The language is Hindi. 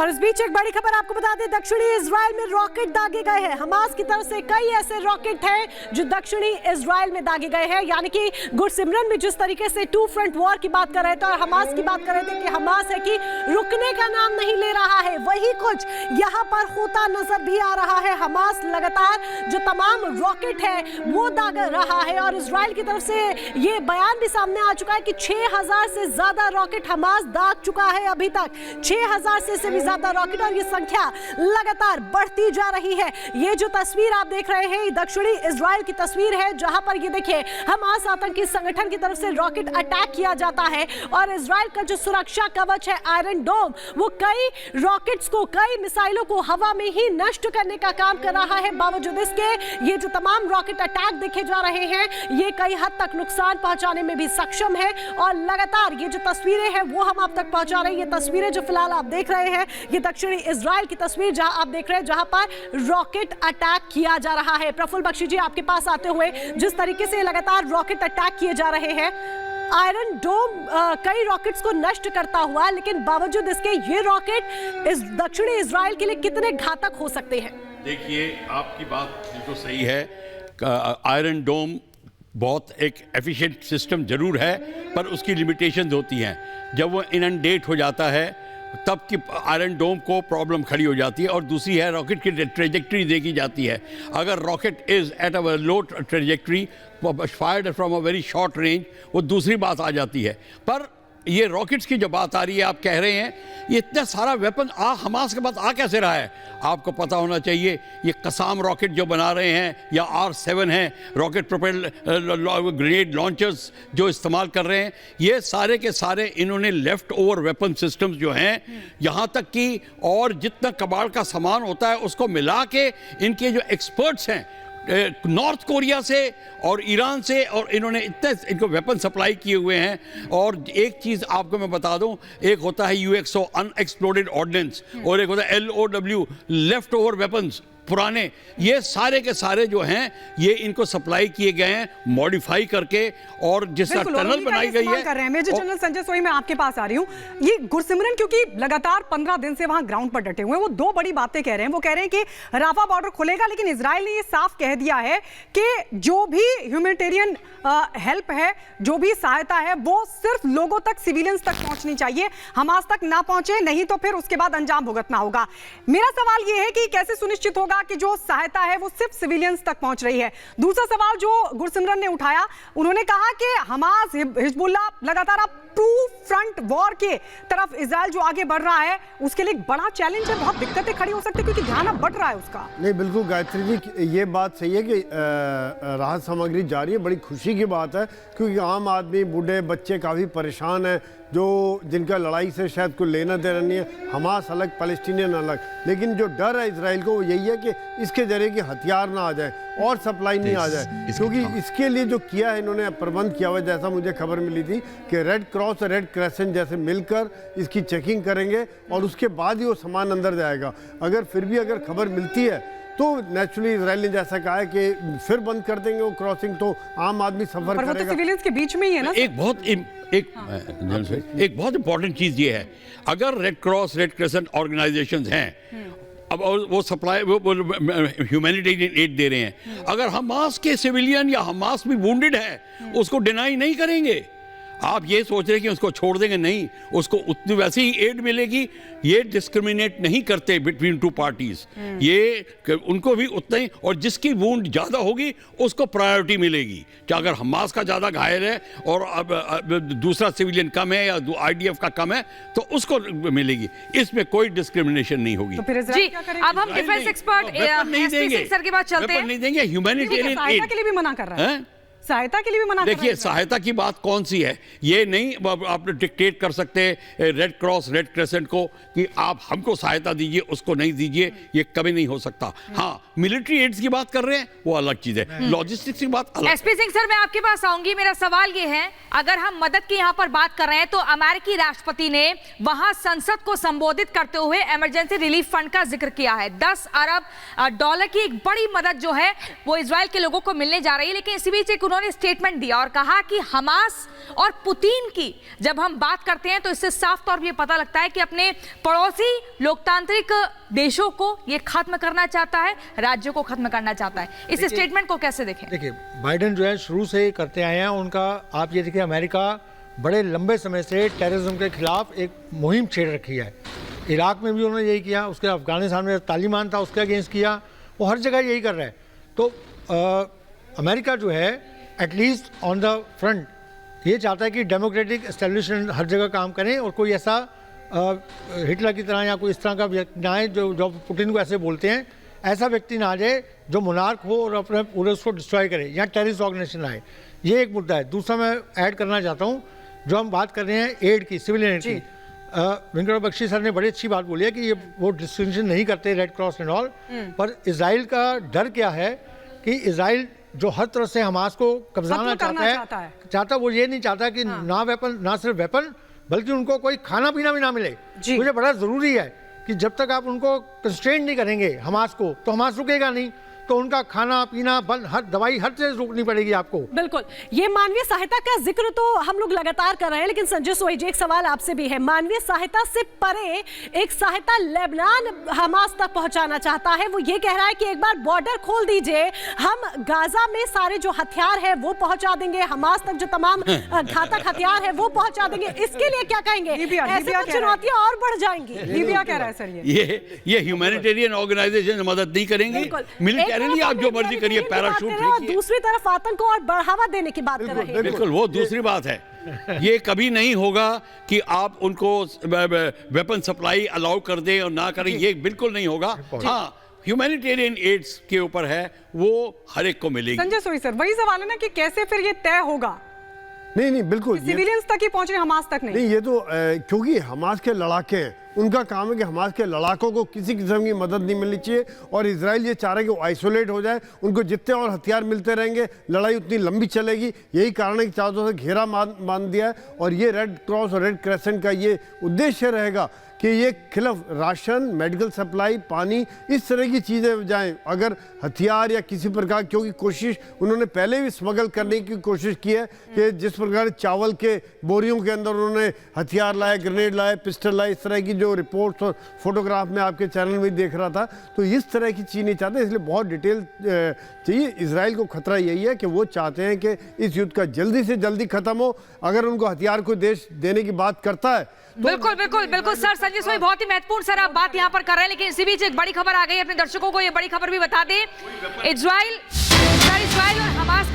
और इस बीच एक बड़ी खबर आपको बता दें, दक्षिणी इजराइल में रॉकेट दागे गए हैं। हमास की तरफ से कई ऐसे रॉकेट हैं जो दक्षिणी इजराइल में दागे गए हैं। यानी कि गुरसिमरन में जिस तरीके से टू फ्रंट वॉर की बात कर रहे थे और हमास की बात कर रहे थे कि हमास है कि रुकने का नाम नहीं ले रहा है, वही कुछ यहाँ पर होता नजर भी आ रहा है। हमास लगातार जो तमाम रॉकेट है वो दाग रहा है और इजराइल की तरफ से ये बयान भी सामने आ चुका है कि 6000 से ज्यादा रॉकेट हमास दाग चुका है। अभी तक 6000 से भी ज्यादा रॉकेट और ये संख्या लगातार बढ़ती जा रही है। ये जो तस्वीर आप देख रहे हैं दक्षिणी इजराइल की तस्वीर है, जहां पर ये देखिए हमास आतंकी संगठन की तरफ से रॉकेट अटैक किया जाता है और इजराइल का जो सुरक्षा कवच है आयरन डोम, वो कई रॉकेट्स को, कई मिसाइलों को हवा में ही नष्ट करने का काम कर रहा है। बावजूद इसके ये जो तमाम रॉकेट अटैक देखे जा रहे हैं ये कई हद तक नुकसान पहुंचाने में भी सक्षम है और लगातार ये जो तस्वीरें हैं वो हम आप तक पहुंचा रहे हैं। ये तस्वीरें जो फिलहाल आप देख रहे हैं ये दक्षिणी इजराइल की तस्वीर जहां आप देख रहे हैं जहां पर रॉकेट अटैक किया जा रहा है। प्रफुल्ल बख्शी जी, आपके पास आते हुए जिस तरीके से लगातार रॉकेट अटैक किए जा रहे हैं, आयरन डोम कई रॉकेट्स को नष्ट करता हुआ, लेकिन बावजूद इसके ये रॉकेट इस दक्षिणी इजराइल के लिए कितने घातक हो सकते हैं? देखिए, आपकी बात बिल्कुल सही है। आयरन डोम बहुत एक एफिशिएंट सिस्टम जरूर है, पर उसकी लिमिटेशंस होती हैं। जब वो इनंडेट हो जाता है तब की आयरन डोम को प्रॉब्लम खड़ी हो जाती है। और दूसरी है रॉकेट की ट्रेजेक्ट्री देखी जाती है। अगर rocket is at a low trajectory fired from a very short range, वो दूसरी बात आ जाती है। पर ये रॉकेट्स की जो बात आ रही है, आप कह रहे हैं ये इतना सारा वेपन हमास के पास आ कैसे रहा है? आपको पता होना चाहिए ये कसाम रॉकेट जो बना रहे हैं या R7 हैं, रॉकेट प्रोपेल्ड ग्रेनेड लॉन्चर्स जो इस्तेमाल कर रहे हैं, ये सारे के सारे इन्होंने लेफ्ट ओवर वेपन सिस्टम्स जो हैं, यहाँ तक कि और जितना कबाड़ का सामान होता है उसको मिला के इनके जो एक्सपर्ट्स हैं नॉर्थ कोरिया से और ईरान से, और इन्होंने इतने इनको वेपन सप्लाई किए हुए हैं। और एक चीज़ आपको मैं बता दूं, एक होता है UXO अनएक्सप्लोडेड ऑर्डिनेंस और एक होता है LOW लेफ्ट ओवर वेपन्स पुराने। ये सारे के सारे जो हैं ये इनको सप्लाई किए गए हैं मॉडिफाई करके, और जिस टनल बनाई गई है। मेजर जनरल संजय सोई, मैं आपके पास आ रही हूँ। ये गुरसिमरन क्योंकि लगातार 15 दिन से वहां ग्राउंड पर डटे हुए हैं, वो दो बड़ी बातें कह रहे हैं। वो कह रहे हैं कि राफा बॉर्डर खुलेगा, लेकिन इजराइल ने ये साफ कह दिया है कि जो भी ह्यूमैनिटेरियन हेल्प है, जो भी सहायता है, वो सिर्फ लोगों तक, सिविलियंस तक पहुंचनी चाहिए, हमास तक ना पहुंचे, नहीं तो फिर उसके बाद अंजाम भुगतना होगा। मेरा सवाल ये है कि कैसे सुनिश्चित होगा कि जो सहायता है वो सिर्फ सिविलियंस तक पहुंच रही है? दूसरा सवाल जो गुरसिमरन ने उठाया, उन्होंने कहा कि हमास, हिजबुल्लाह लगातार अब टू फ्रंट वॉर के तरफ इजराइल जो आगे बढ़ रहा है उसके लिए बड़ा चैलेंज है, बहुत दिक्कतें खड़ी हो सकती है क्योंकि ध्यान अब बढ़ रहा है उसका। नहीं, बिल्कुल गायत्री जी, ये बात सही है कि राहत सामग्री जा रही है, बड़ी खुशी की बात है, क्योंकि आम आदमी, बूढ़े, बच्चे काफ़ी परेशान हैं, जो जिनका लड़ाई से शायद कोई लेना देना नहीं है, हमास अलग, पैलेस्टीनियन अलग। लेकिन जो डर है इजराइल को वो यही है कि इसके जरिए कि हथियार ना आ जाए और सप्लाई नहीं आ जाए, क्योंकि इसके लिए जो किया है इन्होंने प्रबंध किया हुआ है। जैसा मुझे खबर मिली थी कि रेड क्रॉस और रेड क्रेसेंट जैसे मिलकर इसकी चेकिंग करेंगे और उसके बाद ही वो सामान अंदर जाएगा। अगर फिर भी अगर खबर मिलती है तो नेचुरली इजराइल ने जैसा कहा है कि फिर बंद कर देंगे वो क्रॉसिंग, तो आम आदमी सफर करेगा। तो सिविलियंस के बीच में ही है ना। एक बहुत इंपॉर्टेंट चीज ये है, अगर red cross, red crescent organisations हैं, अब वो सप्लाई, वो ह्यूमैनिटेरियन एड दे रहे हैं, अगर हमास के सिविलियन या हमास भी वुंडेड है उसको डिनाई नहीं करेंगे। आप ये सोच रहे हैं कि उसको छोड़ देंगे, नहीं, उसको उतनी वैसे ही एड मिलेगी। ये डिस्क्रिमिनेट नहीं करते बिटवीन टू पार्टीज, ये उनको भी उतना ही, और जिसकी वूंड ज़्यादा होगी उसको प्रायोरिटी मिलेगी। कि अगर हमास का ज़्यादा घायल है और अब दूसरा सिविलियन कम है या IDF का कम है तो उसको मिलेगी। इसमें कोई डिस्क्रिमिनेशन नहीं होगी। तो फिर जी, अब हम डिफेंस एक्सपर्ट नहीं देंगे, सर के बाद चलते हैं। नहीं देंगे, ह्यूमैनिटेरियन एड के लिए भी मना कर रहा है, सहायता के लिए भी मना। देखिए, सहायता की बात कौन सी है? ये नहीं आप डिक्टेट कर सकते रेड क्रॉस, रेड क्रेसेंट को कि आप हमको सहायता दीजिए, उसको नहीं दीजिए, ये कभी नहीं हो सकता। हाँ, मिलिट्री एड्स की बात कर रहे हैं वो अलग चीज है, लॉजिस्टिक्स की बात अलग। SP सिंह सर, मैं आपके पास आऊंगी। मेरा सवाल ये है, अगर हम मदद की यहाँ पर बात कर रहे हैं तो अमेरिकी राष्ट्रपति ने वहां संसद को संबोधित करते हुए इमरजेंसी रिलीफ फंड का जिक्र किया है। $10 अरब की एक बड़ी मदद जो है वो इजराइल के लोगों को मिलने जा रही है। लेकिन इसी बीच एक उन्होंने उन्होंने स्टेटमेंट दिया और कहा कि हमास और पुतिन की जब हम बात करते हैं तो इससे साफ तौर पर यह पता लगता है कि अपने पड़ोसी लोकतांत्रिक देशों को ये खत्म करना चाहता है, राज्यों को खत्म करना चाहता है। इस स्टेटमेंट को कैसे देखें? देखिए, बाइडेन जो है शुरू से ही करते आए हैं उनका, आप ये देखिए अमेरिका बड़े लंबे समय से टेररिज्म के खिलाफ एक मुहिम छेड़ रखी है। इराक में भी उन्होंने यही किया, उसके अफगानिस्तान में तालिबान था उसके अगेंस्ट किया, वो हर जगह यही कर रहा है। तो अमेरिका जो है एटलीस्ट ऑन द फ्रंट ये चाहता है कि डेमोक्रेटिक एस्टेब्लिशमेंट हर जगह काम करें और कोई ऐसा हिटलर की तरह या कोई इस तरह का व्यक्ति ना आए जो पुतिन को ऐसे बोलते हैं, ऐसा व्यक्ति ना आ जाए जो मोनार्क हो और अपने पूरे उसको डिस्ट्रॉय करे या टेररिस्ट ऑर्गेनाइजेशन आए। ये एक मुद्दा है। दूसरा मैं ऐड करना चाहता हूँ, जो हम बात कर रहे हैं एड की, सिविलियन एड की, वेंकट बख्शी सर ने बड़ी अच्छी बात बोली है कि ये वो डिस्टिंक्शन नहीं करते रेड क्रॉस एंड ऑल, पर इजराइल का डर क्या है कि इजराइल जो हर तरह से हमास को कब्जाना चाहता वो ये नहीं चाहता कि ना सिर्फ वेपन बल्कि उनको कोई खाना पीना भी ना मिले। मुझे बड़ा जरूरी है कि जब तक आप उनको कंस्ट्रेंट नहीं करेंगे हमास को, तो हमास रुकेगा नहीं, तो उनका खाना पीना बंद, हर दवाई हर चीज रोकनी पड़ेगी आपको। बिल्कुल, ये मानवीय सहायता का जिक्र तो हम लोग लगातार कर रहे हैं, लेकिन संजय सोई जी एक सवाल आपसे भी है। मानवीय सहायता से परे एक सहायता लेबनान हमास तक पहुंचाना चाहता है। वो ये कह रहा है कि एक बार बॉर्डर खोल दीजिए, हम गाजा में सारे जो हथियार है वो पहुंचा देंगे, हमास तक जो तमाम घातक हथियार है वो पहुंचा देंगे। इसके लिए क्या कहेंगे? ऐसे तो चुनौतियां और बढ़ जाएंगी। लीबिया कह रहा है सर, ये ह्यूमैनिटेरियन ऑर्गेनाइजेशन मदद नहीं करेंगे, मिलिट्री आप जो मर्जी करिए, पैराशूट और दूसरी तरफ आतंक को और बढ़ावा देने की बात कर रहे हैं। बिल्कुल, वो दूसरी बात है। ये कभी नहीं होगा कि आप उनको वेपन सप्लाई अलाउ कर दें और ना करें, ये बिल्कुल नहीं होगा। हाँ, ह्यूमैनिटेरियन एड्स के ऊपर है, वो हर एक को मिलेगी। संजय सोई सर, वही सवाल है ना कि कैसे फिर ये तय होगा? नहीं बिल्कुल, सिविलियंस तक ही पहुंच रहे, हमास तक नहीं। ये तो क्योंकि हमास के लड़ाके हैं, उनका काम है कि हमास के लड़ाकों को किसी किस्म की मदद नहीं मिलनी चाहिए, और इजराइल ये चाह रहा है कि वो आइसोलेट हो जाए, उनको जितने और हथियार मिलते रहेंगे लड़ाई उतनी लंबी चलेगी। यही कारण है कि चारों तरफ से घेरा बांध दिया है, और ये रेड क्रॉस और रेड क्रेसेंट का ये उद्देश्य रहेगा कि ये खिलाफ राशन, मेडिकल सप्लाई, पानी, इस तरह की चीज़ें जाएं। अगर हथियार या किसी प्रकार, क्योंकि कोशिश उन्होंने पहले भी स्मगल करने की कोशिश की है कि जिस प्रकार चावल के बोरियों के अंदर उन्होंने हथियार लाए, ग्रेनेड लाए, पिस्टल लाए, इस तरह की जो रिपोर्ट्स और फोटोग्राफ में आपके चैनल में देख रहा था, तो इस तरह की चीज़ नहीं चाहते, इसलिए बहुत डिटेल चाहिए। इजराइल को खतरा यही है कि वो चाहते हैं कि इस युद्ध का जल्दी से जल्दी खत्म हो। अगर उनको हथियार कोई देश देने की बात करता है तो बिल्कुल बिल्कुल बिल्कुल सर, संजय सोई बहुत ही महत्वपूर्ण सर आप बात यहाँ पर कर रहे हैं, लेकिन इसी बीच एक बड़ी खबर आ गई, अपने दर्शकों को ये बड़ी खबर भी बता दें। इजराइल और हमास